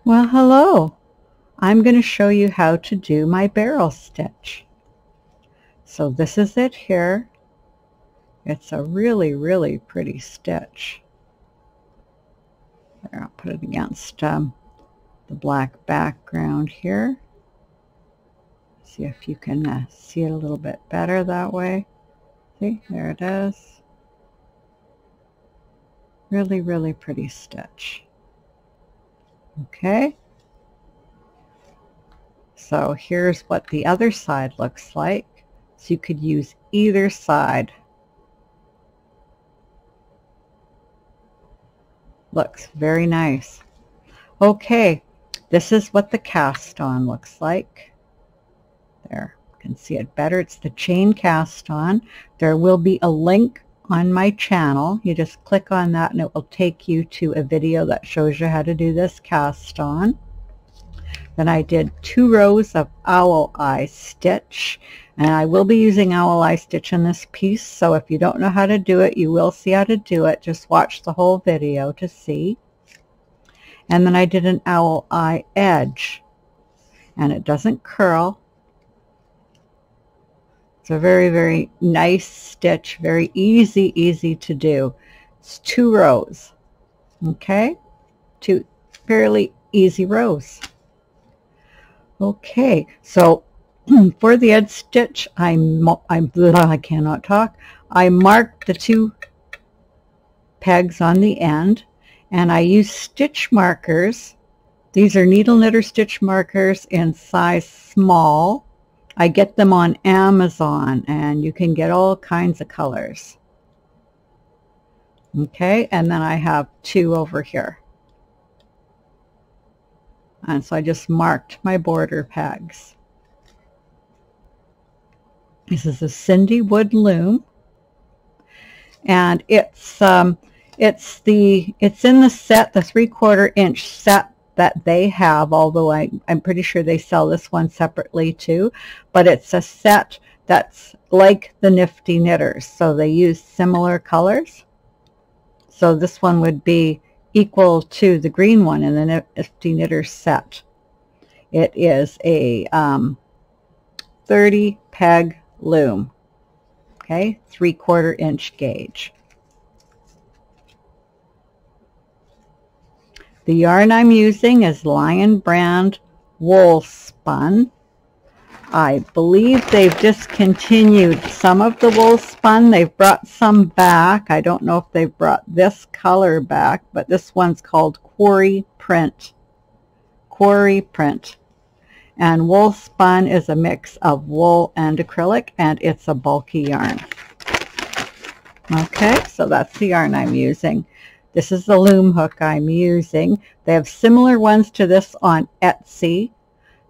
Well, hello. I'm going to show you how to do my barrel stitch. So this is it here. It's a really pretty stitch. There, I'll put it against the black background here. See if you can see it a little bit better that way. See, there it is. Really pretty stitch. Okay. So here's what the other side looks like. So you could use either side. Looks very nice. Okay, this is what the cast on looks like. There, you can see it better. It's the chain cast on. There will be a link on my channel. You just click on that and it will take you to a video that shows you how to do this cast on. Then I did 2 rows of owl eye stitch, and I will be using owl eye stitch in this piece, so if you don't know how to do it, you will see how to do it. Just watch the whole video to see. And then I did an owl eye edge, and it doesn't curl. It's a very nice stitch, very easy to do. It's 2 rows, okay? 2 fairly easy rows. Okay, so for the edge stitch, I cannot talk. I marked the 2 pegs on the end, and I use stitch markers. These are needle knitter stitch markers in size small. I get them on Amazon, and you can get all kinds of colors. Okay, and then I have 2 over here. And so I just marked my border pegs. This is a Cindwood loom, and it's in the set, the 3/4 inch set that they have, although I'm pretty sure they sell this one separately too, but it's a set that's like the Nifty Knitters, so they use similar colors. So this one would be equal to the green one in the Nifty Knitters set. It is a 30 peg loom, okay, 3/4 inch gauge. The yarn I'm using is Lion Brand wool spun. I believe they've discontinued some of the wool spun. They've brought some back. I don't know if they've brought this color back, but this one's called Quarry Print. Quarry Print. And wool spun is a mix of wool and acrylic, and it's a bulky yarn. Okay, so that's the yarn I'm using. This is the loom hook I'm using. They have similar ones to this on Etsy.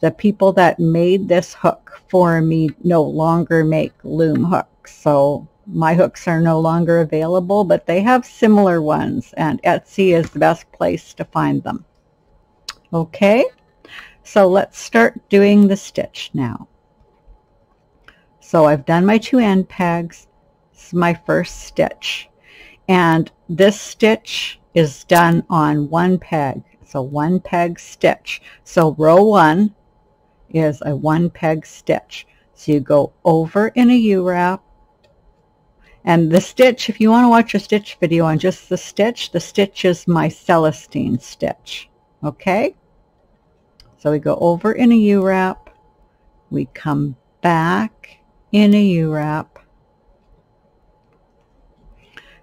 The people that made this hook for me no longer make loom hooks, so my hooks are no longer available, but they have similar ones, and Etsy is the best place to find them. Okay, so let's start doing the stitch now. So I've done my 2 end pegs. This is my first stitch, and this stitch is done on 1 peg. It's a 1 peg stitch. So row 1 is a 1 peg stitch. So you go over in a U-wrap, and the stitch, if you want to watch a stitch video on just the stitch is my Celestine stitch. Okay, so we go over in a U-wrap, we come back in a U-wrap,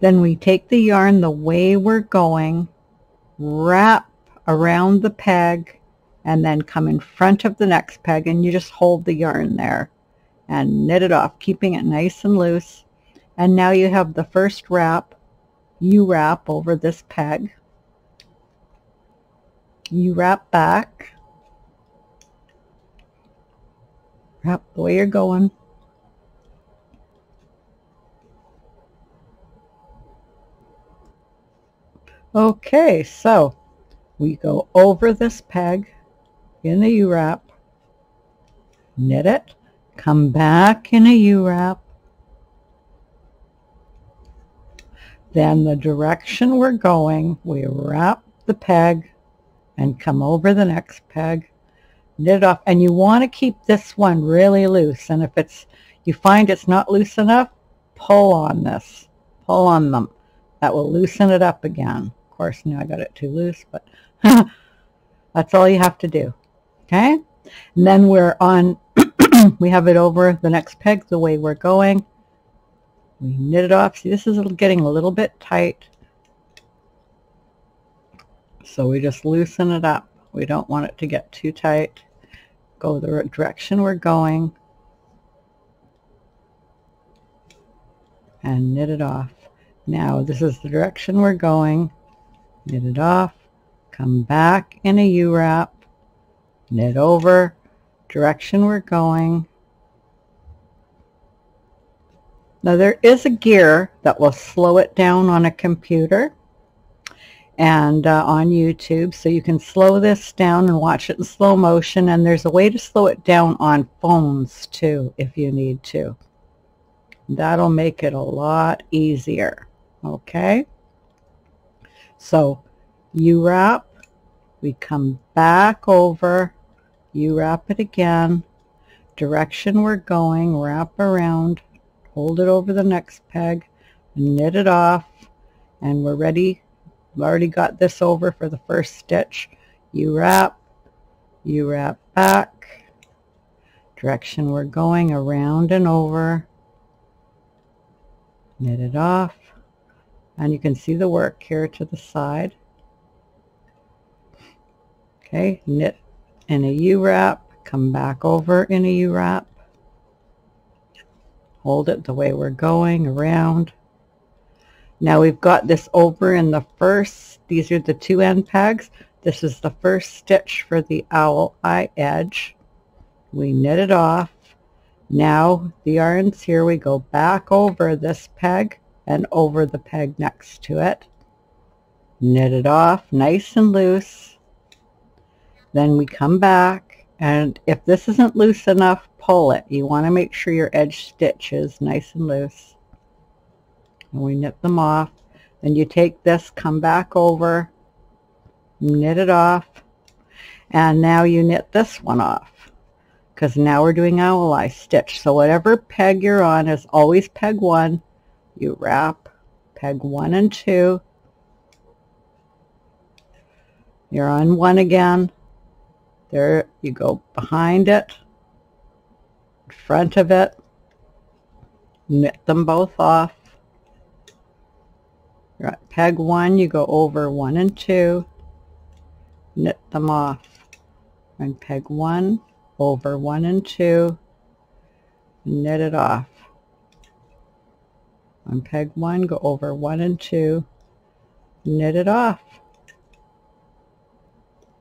then we take the yarn the way we're going, wrap around the peg, and then come in front of the next peg, and you just hold the yarn there and knit it off, keeping it nice and loose. And now you have the first wrap. You wrap over this peg. You wrap back. Wrap the way you're going. Okay, so we go over this peg in the U-wrap, knit it, come back in a U-wrap, then the direction we're going, we wrap the peg, and come over the next peg, knit it off. And you want to keep this one really loose, and if you find it's not loose enough, pull on this, pull on them. That will loosen it up again. Of course, now I got it too loose, but that's all you have to do. Okay, and then we're on we have it over the next peg the way we're going. We knit it off. See, this is getting a little bit tight, so we just loosen it up. We don't want it to get too tight. Go the direction we're going and knit it off. Now this is the direction we're going. Knit it off, come back in a U-wrap, knit over, direction we're going. Now there is a gear that will slow it down on a computer and on YouTube, so you can slow this down and watch it in slow motion, and there's a way to slow it down on phones too if you need to. That'll make it a lot easier. Okay, so U-wrap, we come back over, U-wrap it again, direction we're going, wrap around, hold it over the next peg, knit it off, and we're ready. We've already got this over for the first stitch. U-wrap, U-wrap back, direction we're going, around and over, knit it off, and you can see the work here to the side. Okay, knit in a U-wrap, come back over in a U-wrap, hold it the way we're going, around. Now we've got this over in the first, these are the two end pegs. This is the first stitch for the owl eye edge. We knit it off. Now the yarn's here, we go back over this peg and over the peg next to it. Knit it off nice and loose. Then we come back, and if this isn't loose enough, pull it. You want to make sure your edge stitch is nice and loose. And we knit them off. Then you take this, come back over, knit it off, and now you knit this one off, because now we're doing owl eye stitch. So whatever peg you're on is always peg 1. You wrap peg 1 and 2. You're on 1 again. There you go, behind it, in front of it, knit them both off. You're at peg 1, you go over 1 and 2, knit them off, and peg 1, over 1 and 2, knit it off. On peg 1, go over 1 and 2, knit it off.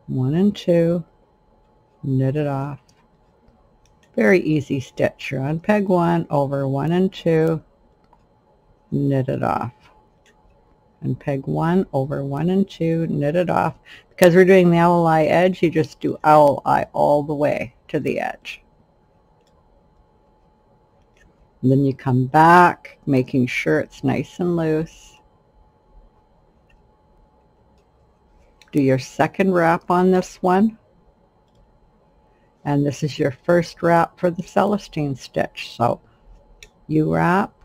1 and 2, knit it off. Very easy stitch. You're on peg 1, over 1 and 2, knit it off. And peg 1, over 1 and 2, knit it off. Because we're doing the owl eye edge, you just do owl eye all the way to the edge. And then you come back, making sure it's nice and loose. Do your second wrap on this one. And this is your first wrap for the Celestine stitch. So you wrap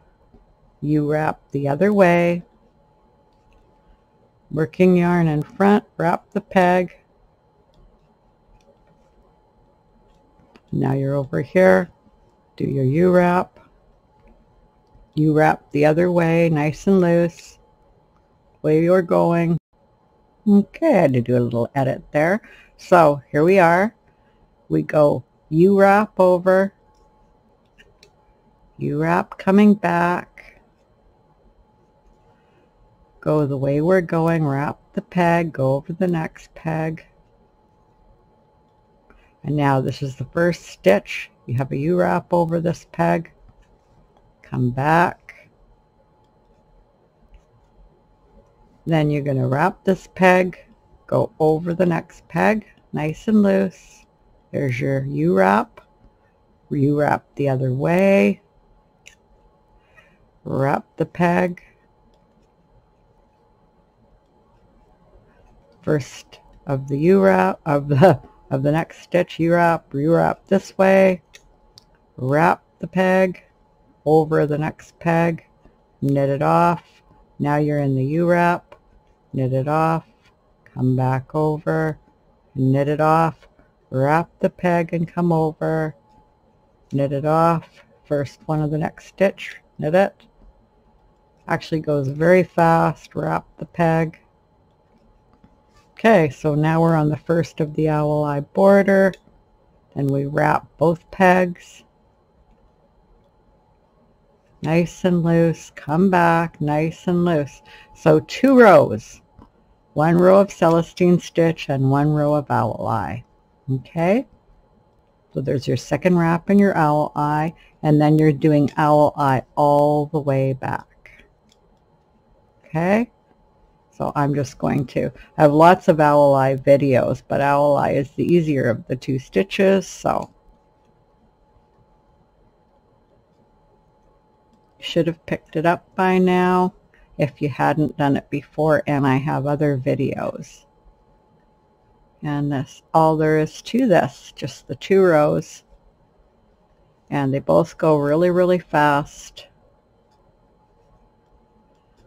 the other way, working yarn in front, wrap the peg. Now you're over here, do your U-wrap. U-wrap the other way, nice and loose, way you're going. Okay, I had to do a little edit there. So here we are. We go U-wrap over, U-wrap coming back, go the way we're going, wrap the peg, go over the next peg. And now this is the first stitch. You have a U-wrap over this peg, come back. Then you're going to wrap this peg, go over the next peg, nice and loose. There's your U-wrap. U-wrap the other way. Wrap the peg. First of the U-wrap, of the next stitch. U-wrap this way, wrap the peg over the next peg, knit it off. Now you're in the U-wrap, knit it off, come back over, knit it off, wrap the peg and come over, knit it off, first one of the next stitch, knit it. Actually goes very fast, wrap the peg. Okay, so now we're on the first of the owl eye border, and we wrap both pegs. Nice and loose, come back, nice and loose. So 2 rows, 1 row of Celestine stitch and 1 row of owl eye. Okay, so there's your second wrap in your owl eye, and then you're doing owl eye all the way back. Okay, so I'm just going to, I have lots of owl eye videos, but owl eye is the easier of the 2 stitches, so you should have picked it up by now if you hadn't done it before, and I have other videos. And that's all there is to this, just the 2 rows, and they both go really, really fast.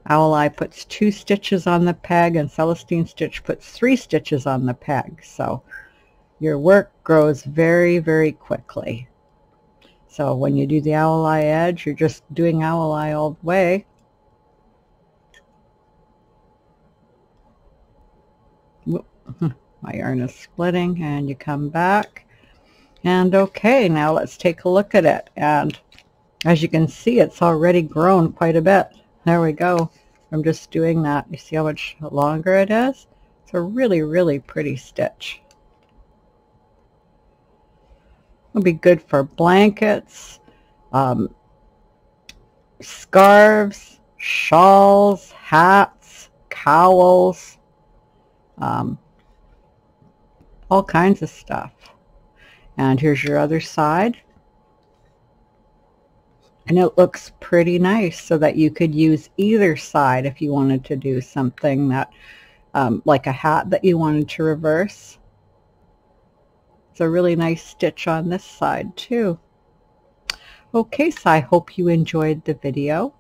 Owl eye puts 2 stitches on the peg, and Celestine stitch puts 3 stitches on the peg, so your work grows very, very quickly. So when you do the owl eye edge, you're just doing owl eye all the way. My yarn is splitting, and you come back. And okay, now let's take a look at it. And as you can see, it's already grown quite a bit. There we go. I'm just doing that. You see how much longer it is? It's a really, really pretty stitch. It'll be good for blankets, scarves, shawls, hats, cowls, all kinds of stuff. And here's your other side. And it looks pretty nice, so that you could use either side if you wanted to do something that, like a hat that you wanted to reverse. It's a really nice stitch on this side too. Okay, so I hope you enjoyed the video,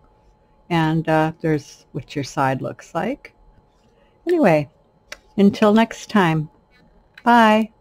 and there's what your side looks like. Anyway, until next time, bye.